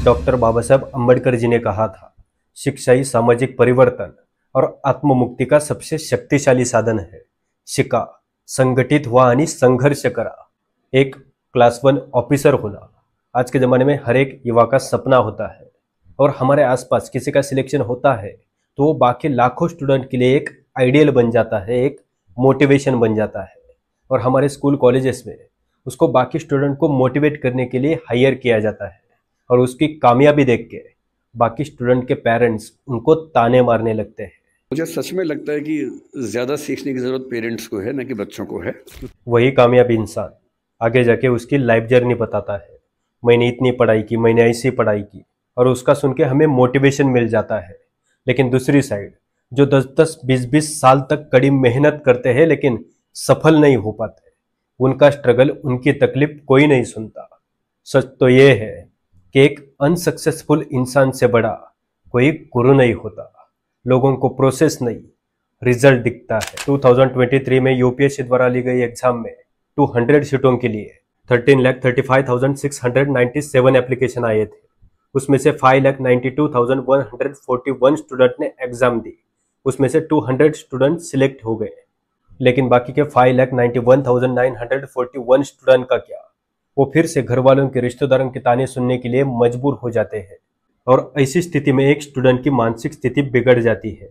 Doctor Baba Sahab Ambedkar ji ने कहा था, शिक्षा ही सामाजिक परिवर्तन और आत्ममुक्ती का सबसे शक्तिशाली साधन है. शिका, संघटित हुआ आणि संघर्ष करा. एक क्लास 1 ऑफिसर होना आज के ज़माने में हर एक युवा का सपना होता है, और हमारे आसपास किसी का सिलेक्शन होता है तो वो बाकी लाखों स्टूडेंट के लिए एक आइडियल बन जाता है, एक मोटिवेशन बन जाता है. और हमारे स्कूल कॉलेजेस में उसको बाकी स्टूडेंट को मोटिवेट करने के लिए हायर किया जाता है, और उसकी कामयाबी देख के बाकी स्टूडेंट के पेरेंट्स उनको ताने मारने लगते हैं. मुझे सच में लगता है कि ज़्यादा सीखने की ज़रूरत पेरेंट्स को है, न कि बच्चों को है. वही कामयाब इंसान आगे जाके उसकी लाइफ जर्नी बताता है. मैंने इतनी पढ़ाई की, मैंने ऐसी पढ़ाई की, और उसका सुन के हमें मोटिवेशन मिल जाता है. लेकिन दूसरी साइड जो 10-10, 20-20 साल तक कड़ी मेहनत करते हैं लेकिन सफल नहीं हो पाते, उनका स्ट्रगल, उनकी तकलीफ कोई नहीं सुनता. सच तो ये है कि एक अनसक्सेसफुल इंसान से बड़ा कोई गुरु नहीं होता. लोगों को प्रोसेस नहीं, रिजल्ट दिखता है. 2023 में यूपीएससी द्वारा ली गई एग्जाम में 200 सीटों के लिए 13,35,697 एप्लीकेशन आए थे. उसमें से 5,92,141 स्टूडेंट ने एग्जाम दी. उसमें से 200 स्टूडेंट सिलेक्ट हो गए. लेकिन बाकी के 5,91,941 स्टूडेंट का क्या? वो फिर से घर वालों के, रिश्तेदारों के ताने सुनने के लिए मजबूर हो जाते हैं. और ऐसी स्थिति में एक स्टूडेंट की मानसिक स्थिति बिगड़ जाती है.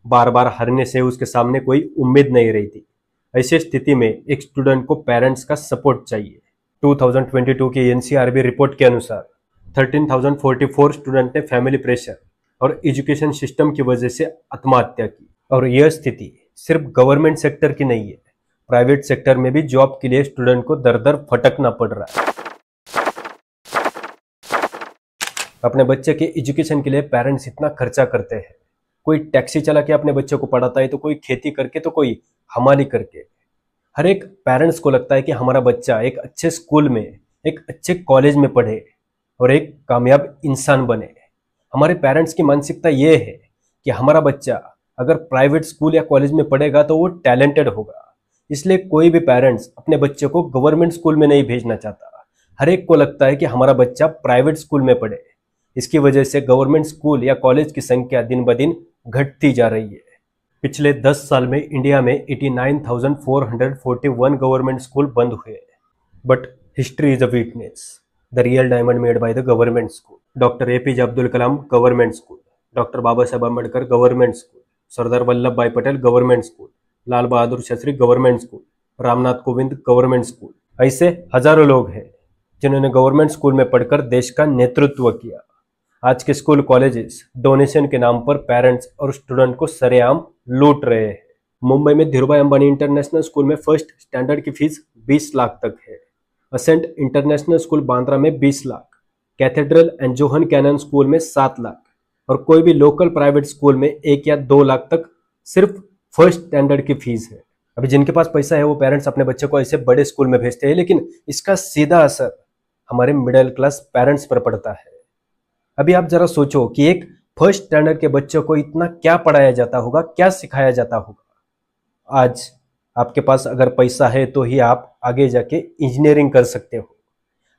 बार बार हारने से उसके सामने कोई उम्मीद नहीं रहती. ऐसी स्थिति में एक स्टूडेंट को पेरेंट्स का सपोर्ट चाहिए. 2022 की एनसीआरबी रिपोर्ट के अनुसार 13,044 स्टूडेंट ने फैमिली प्रेशर और एजुकेशन सिस्टम की वजह से आत्महत्या की. और यह स्थिति सिर्फ गवर्नमेंट सेक्टर की नहीं है, प्राइवेट सेक्टर में भी जॉब के लिए स्टूडेंट को दर दर भटकना पड़ रहा है. अपने बच्चे के एजुकेशन के लिए पेरेंट्स इतना खर्चा करते हैं. कोई टैक्सी चला के अपने बच्चे को पढ़ाता है, तो कोई खेती करके, तो कोई हमाली करके. हर एक पेरेंट्स को लगता है कि हमारा बच्चा एक अच्छे स्कूल में, एक अच्छे कॉलेज में पढ़े और एक कामयाब इंसान बने. हमारे पेरेंट्स की मानसिकता ये है कि हमारा बच्चा अगर प्राइवेट स्कूल या कॉलेज में पढ़ेगा तो वो टैलेंटेड होगा. इसलिए कोई भी पेरेंट्स अपने बच्चे को गवर्नमेंट स्कूल में नहीं भेजना चाहता. हर एक को लगता है कि हमारा बच्चा प्राइवेट स्कूल में पढ़े. इसकी वजह से गवर्नमेंट स्कूल या कॉलेज की संख्या दिन ब दिन घटती जा रही है. पिछले 10 साल में इंडिया में 89,441 गवर्नमेंट स्कूल बंद हुए. But history is a witness, the real diamond made by the government school. Doctor APJ Abdul Kalam government school, doctor Baba Sahab Ambedkar government school, Sardar Vallabh Bhai Patel government school, Lal Bahadur Shastri government school, Ramnath Kovind government school. ऐसे हजारों लोग हैं जिन्होंने गवर्नमेंट स्कूल में पढ़कर देश का नेतृत्व किया. आज के स्कूल कॉलेजेस डोनेशन के नाम पर पेरेंट्स और स्टूडेंट को सरेआम लूट रहे हैं. मुंबई में धीरूभाई अंबानी इंटरनेशनल स्कूल में फर्स्ट स्टैंडर्ड की फीस 20 लाख तक है. असेंट इंटरनेशनल स्कूल बांद्रा में 20 lakh, cathedral and John Connon school में 7 लाख, और कोई भी लोकल प्राइवेट स्कूल में 1 या 2 लाख तक सिर्फ फर्स्ट स्टैंडर्ड की फीस है. अभी जिनके पास पैसा है वो पेरेंट्स अपने बच्चे को ऐसे बड़े स्कूल में भेजते हैं, लेकिन इसका सीधा असर हमारे मिडिल क्लास पेरेंट्स पर पड़ता है. अभी आप जरा सोचो कि एक फर्स्ट स्टैंडर्ड के बच्चों को इतना क्या पढ़ाया जाता होगा, क्या सिखाया जाता होगा. आज आपके पास अगर पैसा है तो ही आप आगे जाके इंजीनियरिंग कर सकते हो.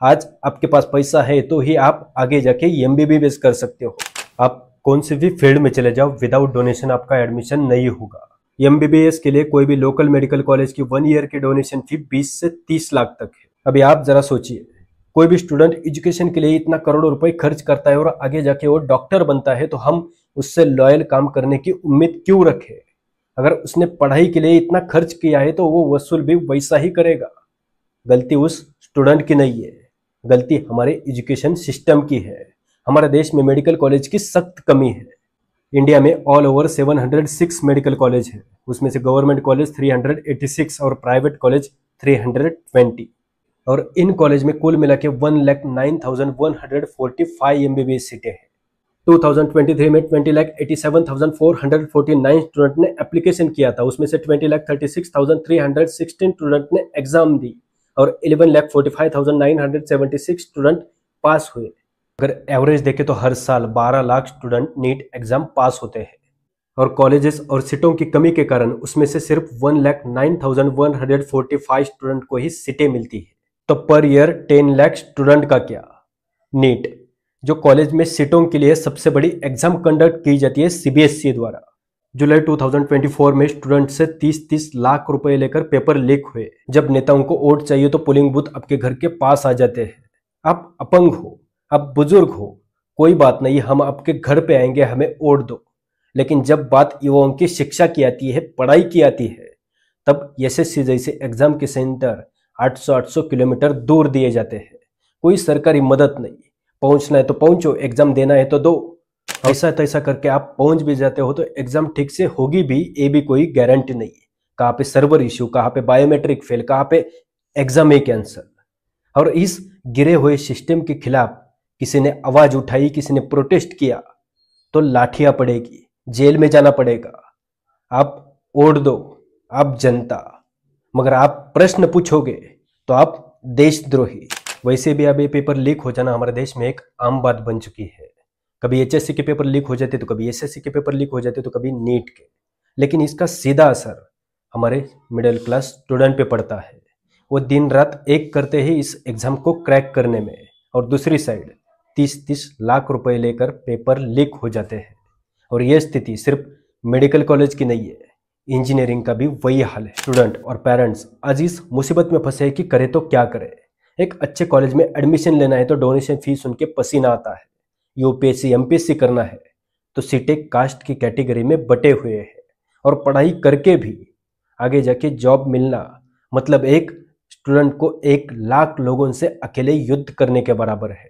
आज आपके पास पैसा है तो ही आप आगे जाके एमबीबीएस कर सकते हो. आप कौन सी भी फील्ड में चले जाओ, विदाउट डोनेशन आपका एडमिशन नहीं होगा. एमबीबीएस के लिए कोई भी लोकल मेडिकल कॉलेज की 1 ईयर की डोनेशन फी 20 से 30 लाख तक है. अभी आप जरा सोचिए, कोई भी स्टूडेंट एजुकेशन के लिए इतना करोड़ों रुपए खर्च करता है और आगे जाके वो डॉक्टर बनता है, तो हम उससे लॉयल काम करने की उम्मीद क्यों रखें? अगर उसने पढ़ाई के लिए इतना खर्च किया है तो वो वसूल भी वैसा ही करेगा. गलती उस स्टूडेंट की नहीं है, गलती हमारे एजुकेशन सिस्टम की है. हमारे देश में मेडिकल कॉलेज की सख्त कमी है. इंडिया में ऑल ओवर 706 मेडिकल कॉलेज है. उसमें से गवर्नमेंट कॉलेज 386 और प्राइवेट कॉलेज 320. और इन कॉलेज में कुल मिला के 1,09,145 एमबीबीएस सीटें हैं. 2023 में 20,87,449 स्टूडेंट ने एप्लीकेशन किया था. उसमें से 20,36,316 स्टूडेंट ने एग्जाम दी और 11,45,976 स्टूडेंट पास हुए. अगर एवरेज देखें तो हर साल 12 lakh student NEET exam pass होते हैं. और कॉलेजेस और सीटों की कमी के कारण उसमें से सिर्फ 1,09,145 स्टूडेंट को ही सीटें मिलती है. तो पर ईयर 10 लाख स्टूडेंट का क्या? नीट जो कॉलेज में सीटों के लिए सबसे बड़ी एग्जाम कंडक्ट की जाती है सीबीएसई द्वारा। जुलाई 2024 में स्टूडेंट से 30-30 लाख रुपए लेकर पेपर लीक हुए। जब नेताओं को वोट चाहिए तो पोलिंग बूथ आपके घर के पास आ जाते हैं। आप अपंग हो, आप बुजुर्ग हो, कोई बात नहीं, हम आपके घर पे आएंगे, हमें वोट दो। लेकिन जब बात युवाओं की शिक्षा की आती है, पढ़ाई की आती है, तब एसएससी जैसे एग्जाम के सेंटर 800-800 किलोमीटर दूर दिए जाते हैं। कोई सरकारी मदद नहीं, पहुंचना है तो पहुंचो, एग्जाम देना है तो दो। ऐसा तैसा करके आप पहुंच भी जाते हो तो एग्जाम ठीक से होगी भी, ये भी कोई गारंटी नहीं है। कहाँ पे सर्वर इश्यू, कहाँ पे बायोमेट्रिक फेल, कहाँ पे एग्जाम ही कैंसल। और इस गिरे हुए सिस्टम के खिलाफ किसी ने आवाज उठाई, किसी ने प्रोटेस्ट किया तो लाठियां पड़ेगी, जेल में जाना पड़ेगा। आप वोट दो, आप जनता, मगर आप प्रश्न पूछोगे तो आप देशद्रोही। वैसे भी अब ये पेपर लीक हो जाना हमारे देश में एक आम बात बन चुकी है। कभी एचएससी के पेपर लीक हो जाते तो कभी एसएससी के पेपर लीक हो जाते तो कभी नीट के। लेकिन इसका सीधा असर हमारे मिडिल क्लास स्टूडेंट पे पड़ता है। वो दिन रात एक करते ही इस एग्जाम को क्रैक करने में, और दूसरी साइड 30-30 लाख रुपए लेकर पेपर लीक हो जाते हैं। और यह स्थिति सिर्फ मेडिकल कॉलेज की नहीं है, इंजीनियरिंग का भी वही हाल है। स्टूडेंट और पेरेंट्स आज इस मुसीबत में फंसे हैं कि करे तो क्या करे। एक अच्छे कॉलेज में एडमिशन लेना है तो डोनेशन फीस सुन के पसीना आता है। यूपीएससी एमपीएससी करना है तो सीटें कास्ट की कैटेगरी में बटे हुए हैं। और पढ़ाई करके भी आगे जाके जॉब मिलना मतलब एक स्टूडेंट को 1 लाख लोगों से अकेले युद्ध करने के बराबर है।